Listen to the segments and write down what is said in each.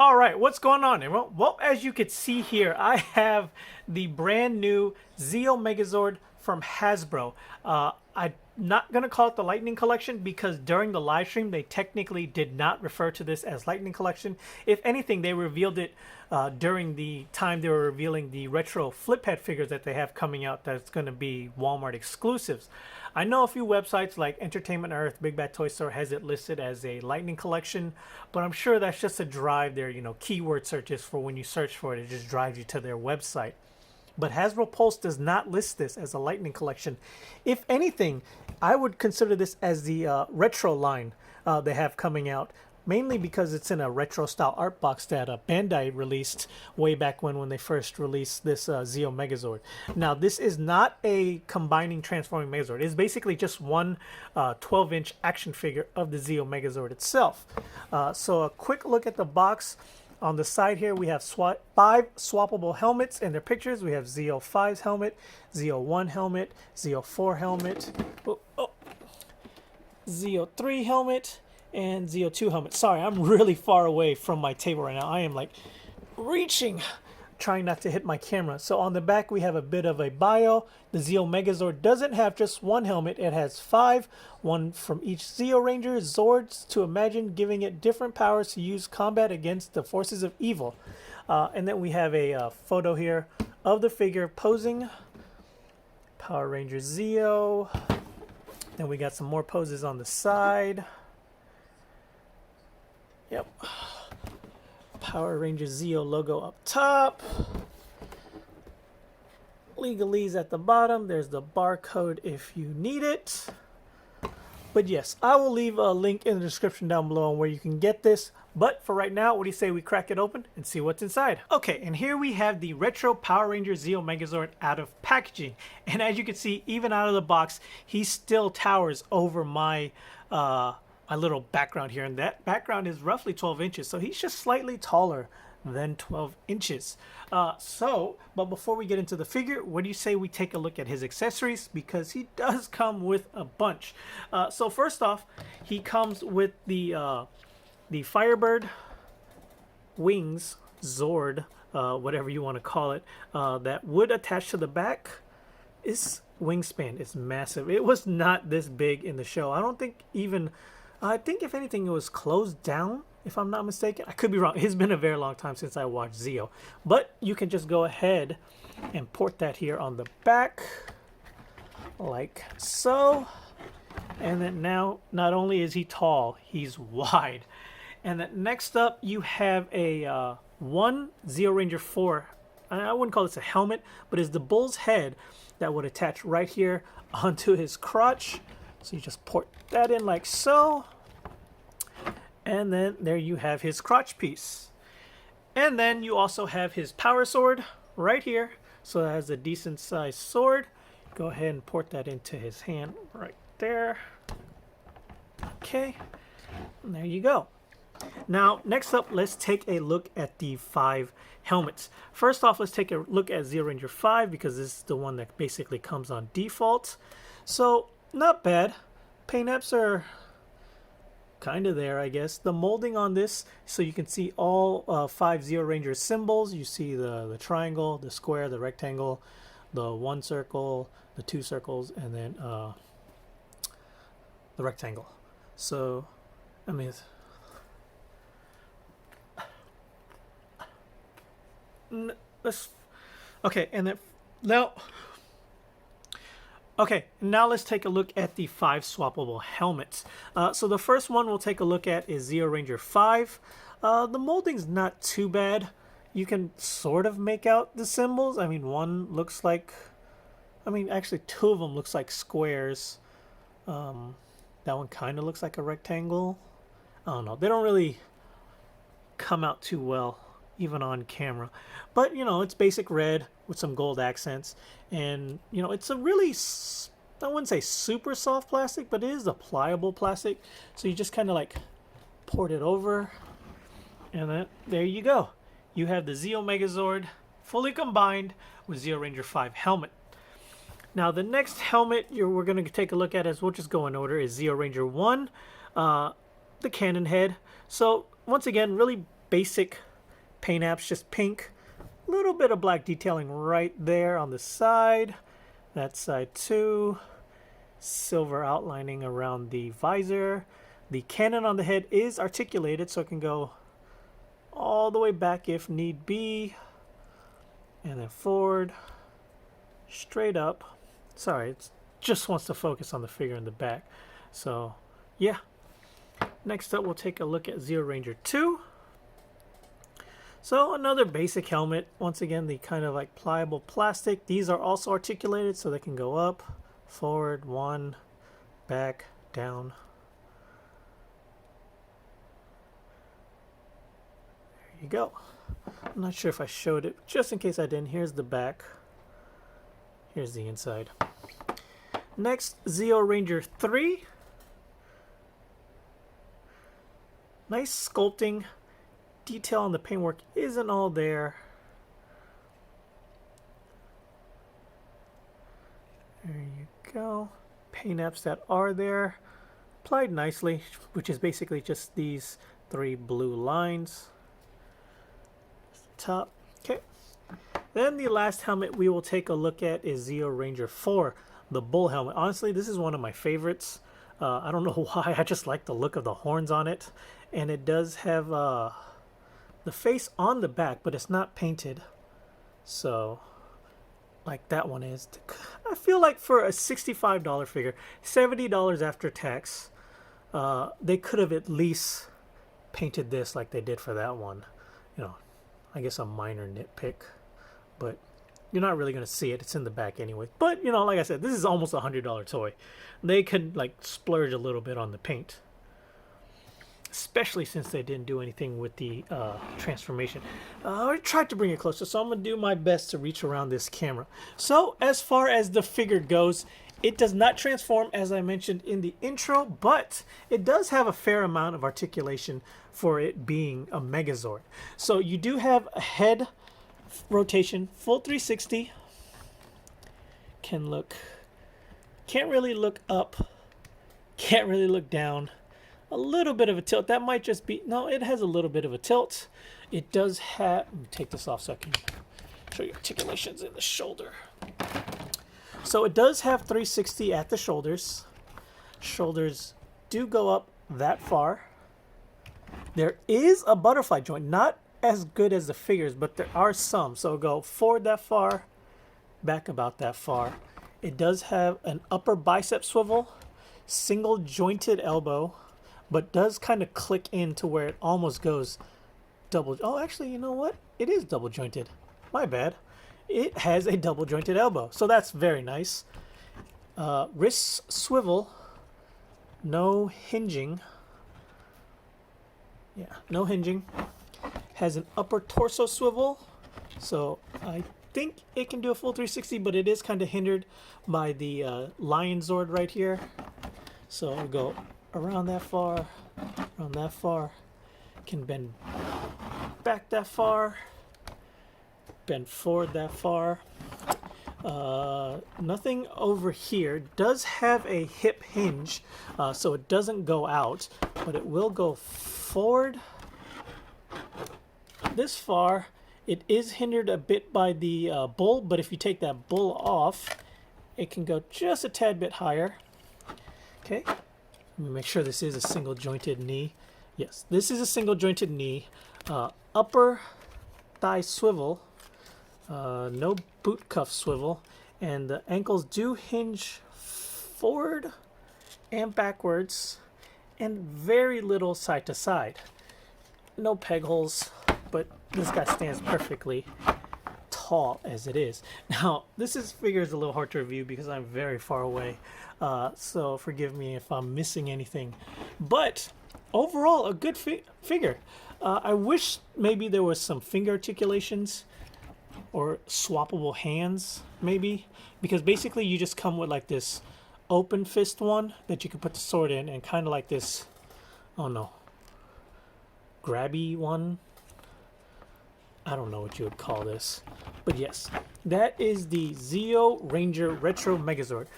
All right, what's going on? Well, as you can see here, I have the brand new ZEO Megazord from Hasbro. I'm not going to call it the Lightning Collection because during the live stream, they technically did not refer to this as Lightning Collection. If anything, they revealed it during the time they were revealing the retro flip head figures that they have coming out that's going to be Walmart exclusives. I know a few websites like Entertainment Earth, Big Bad Toy Store has it listed as a Lightning Collection, but I'm sure that's just to drive their, keyword searches for when you search for it. It just drives you to their website. But Hasbro Pulse does not list this as a Lightning Collection. If anything, I would consider this as the retro line they have coming out, mainly because it's in a retro style art box that Bandai released way back when they first released this ZEO Megazord. Now, this is not a combining transforming Megazord. It's basically just one 12-inch action figure of the ZEO Megazord itself. So a quick look at the box. On the side here, we have 5 swappable helmets and their pictures. We have ZEO 5's helmet, ZEO 1 helmet, ZEO 4 helmet, ZEO 3 helmet, and ZEO 2 helmet. Sorry, I'm really far away from my table right now. I am like reaching, trying not to hit my camera. So on the back, we have a bit of a bio. The ZEO Megazord doesn't have just one helmet. It has 5, one from each ZEO Ranger Zords to imagine, giving it different powers to use combat against the forces of evil. And then we have a photo here of the figure posing. Power Ranger ZEO. Then we got some more poses on the side. Yep. Power Ranger ZEO logo up top. Legalese at the bottom. There's the barcode if you need it. But yes, I will leave a link in the description down below on where you can get this. But for right now, what do you say we crack it open and see what's inside? Okay, and here we have the retro Power Ranger ZEO Megazord out of packaging. And as you can see, even out of the box, he still towers over my my little background here, and that background is roughly 12 inches, so he's just slightly taller than 12 inches. But before we get into the figure, what do you say we take a look at his accessories, because he does come with a bunch. So first off, he comes with the Firebird wings, Zord, whatever you want to call it, that would attach to the back. His wingspan is massive. It was not this big in the show. I think if anything, it was closed down, if I'm not mistaken. I could be wrong. It's been a very long time since I watched ZEO. But you can just go ahead and port that here on the back, like so. And then now, not only is he tall, he's wide. And then next up, you have a one ZEO Ranger 4. I wouldn't call this a helmet, but it's the bull's head that would attach right here onto his crotch. So you just port that in like so. And then there you have his crotch piece. And then you also have his power sword right here. So that has a decent sized sword. Go ahead and port that into his hand right there. Okay. And there you go. Now, next up, let's take a look at the 5 helmets. First off, let's take a look at ZEO Ranger 5 because this is the one that basically comes on default. So, not bad. Paint apps are kind of there, I guess. The molding on this, so you can see all 5 ZEO Ranger symbols. You see the triangle, the square, the rectangle, the 1 circle, the 2 circles, and then the rectangle. So, I mean, okay, and then now. Okay, now let's take a look at the 5 swappable helmets. So the first one we'll take a look at is ZEO Ranger 5. The molding's not too bad. You can sort of make out the symbols. I mean, one looks like, actually 2 of them looks like squares. That one kind of looks like a rectangle. I don't know. They don't really come out too well, even on camera. But, it's basic red with some gold accents. And, it's a really, I wouldn't say super soft plastic, but it is a pliable plastic. So you just kind of like port it over. And then there you go. You have the ZEO Megazord fully combined with ZEO Ranger 5 helmet. Now, the next helmet we're going to take a look at, as we'll just go in order, is ZEO Ranger 1, the cannon head. So, once again, really basic Paint apps just pink. A little bit of black detailing right there on the side. That side too. Silver outlining around the visor. The cannon on the head is articulated, so it can go all the way back if need be. And then forward. Straight up. Sorry, it just wants to focus on the figure in the back. So, yeah. Next up, we'll take a look at ZEO Ranger 2. So, another basic helmet. Once again, the kind of like pliable plastic. These are also articulated, so they can go up, forward, one, back, down. There you go. I'm not sure if I showed it. Just in case I didn't, here's the back. Here's the inside. Next, ZEO Ranger 3. Nice sculpting. Detail on the paintwork isn't all there. There you go. Paint apps that are there. Applied nicely, which is basically just these 3 blue lines. Top. Okay. Then the last helmet we will take a look at is ZEO Ranger 4, the bull helmet. Honestly, this is one of my favorites. I don't know why, I just like the look of the horns on it. And it does have the face on the back, but it's not painted. So, like that one is. I feel like for a $65 figure, $70 after tax, they could have at least painted this like they did for that one. You know, I guess a minor nitpick. But you're not really going to see it. It's in the back anyway. But, you know, like I said, this is almost a $100 toy. They could, like, splurge a little bit on the paint. Especially since they didn't do anything with the transformation. I tried to bring it closer, so I'm going to do my best to reach around this camera. So, as far as the figure goes, it does not transform, as I mentioned in the intro, but it does have a fair amount of articulation for it being a Megazord. So, you do have a head rotation, full 360. Can't really look up, can't really look down. A little bit of a tilt. That might just be, no, it has a little bit of a tilt. It does have, let me take this off so I can show you articulations in the shoulder. So it does have 360 at the shoulders. Shoulders do go up that far. There is a butterfly joint, not as good as the figures, but there are some. So go forward that far, back about that far. It does have an upper bicep swivel, single jointed elbow, but does kind of click in to where it almost goes double. Oh, actually, you know what? It is double jointed. My bad. It has a double jointed elbow, so that's very nice. Wrist swivel, no hinging. Yeah, no hinging. Has an upper torso swivel, so I think it can do a full 360, but it is kind of hindered by the Lighning right here. So I'll go around that far, can bend back that far, bend forward that far. Nothing over here. Does have a hip hinge, so it doesn't go out, but it will go forward this far. It is hindered a bit by the bull, but if you take that bull off, it can go just a tad bit higher. Okay, let me make sure this is a single jointed knee. Yes, this is a single jointed knee. Upper thigh swivel, no boot cuff swivel, and the ankles do hinge forward and backwards, and very little side to side. No peg holes, but this guy stands perfectly tall as it is. Now, this figure is a little hard to review because I'm very far away, so forgive me if I'm missing anything. But overall, a good figure. I wish maybe there was some finger articulations or swappable hands, maybe, because basically you just come with like this open fist one that you can put the sword in, and kind of like this, oh no, grabby one. I don't know what you would call this, but yes, that is the ZEO Ranger Retro Megazord.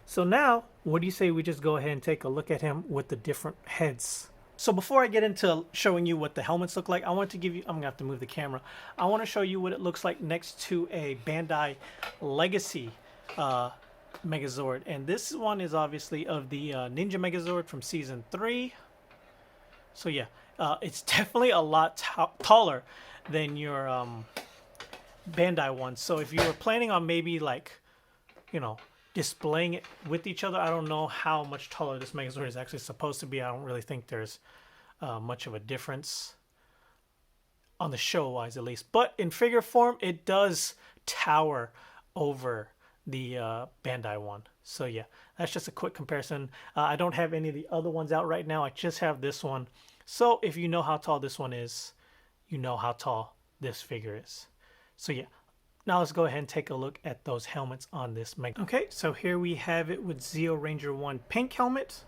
So now, what do you say we just go ahead and take a look at him with the different heads So before I get into showing you what the helmets look like, I want to give you, I'm gonna have to move the camera. I want to show you what it looks like next to a Bandai Legacy Megazord. And this one is obviously of the Ninja Megazord from season 3. So yeah, it's definitely a lot taller than your Bandai one. So if you were planning on maybe like, you know, displaying it with each other, I don't know how much taller this Megazord is actually supposed to be. I don't really think there's much of a difference on the show wise, at least. But in figure form, it does tower over the Bandai one. So yeah, that's just a quick comparison. I don't have any of the other ones out right now. I just have this one. So if you know how tall this one is, you know how tall this figure is. So yeah, now let's go ahead and take a look at those helmets on this Mega. Okay, so here we have it with ZEO Ranger 1 pink helmet.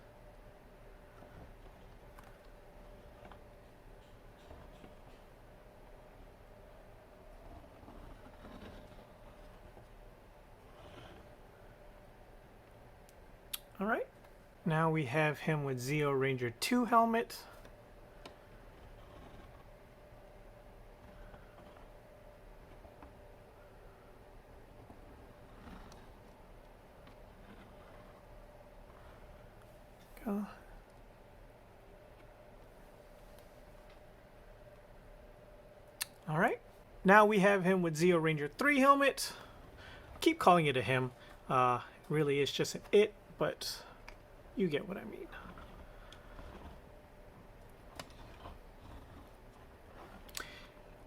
All right, now we have him with ZEO Ranger 2 helmet. Go. All right, now we have him with ZEO Ranger 3 helmet. Keep calling it a him. Really is just an it, but you get what I mean.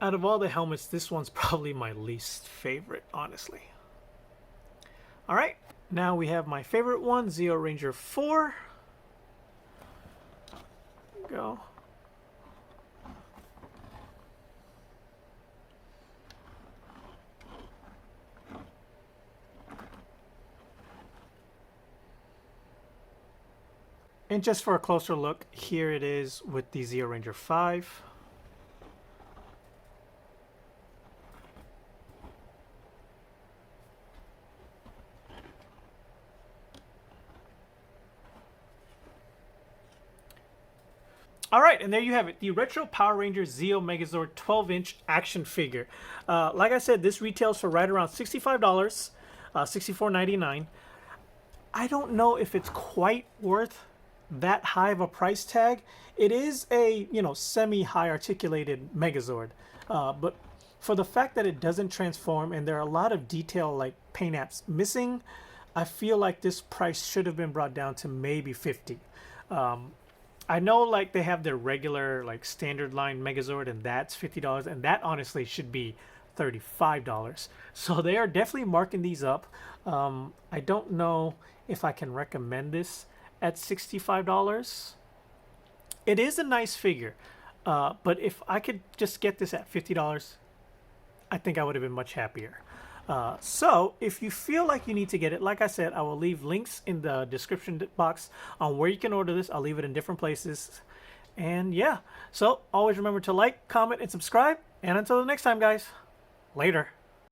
Out of all the helmets, this one's probably my least favorite, honestly. All right, now we have my favorite one, ZEO Ranger 4. Go. And just for a closer look, here it is with the ZEO Ranger 5. All right, and there you have it, the Retro Power Rangers ZEO Megazord 12-inch action figure. Like I said, this retails for right around $65, $64.99. I don't know if it's quite worth that high of a price tag. It is a, you know, semi-high articulated Megazord, but for the fact that it doesn't transform and there are a lot of detail like paint apps missing, I feel like this price should have been brought down to maybe $50. I know like they have their regular like standard line Megazord and that's $50, and that honestly should be $35. So they are definitely marking these up. I don't know if I can recommend this at $65. It is a nice figure, but if I could just get this at $50, I think I would have been much happier. So if you feel like you need to get it, like I said, I will leave links in the description box on where you can order this. I'll leave it in different places. And yeah, so always remember to like, comment, and subscribe. And until the next time, guys, later.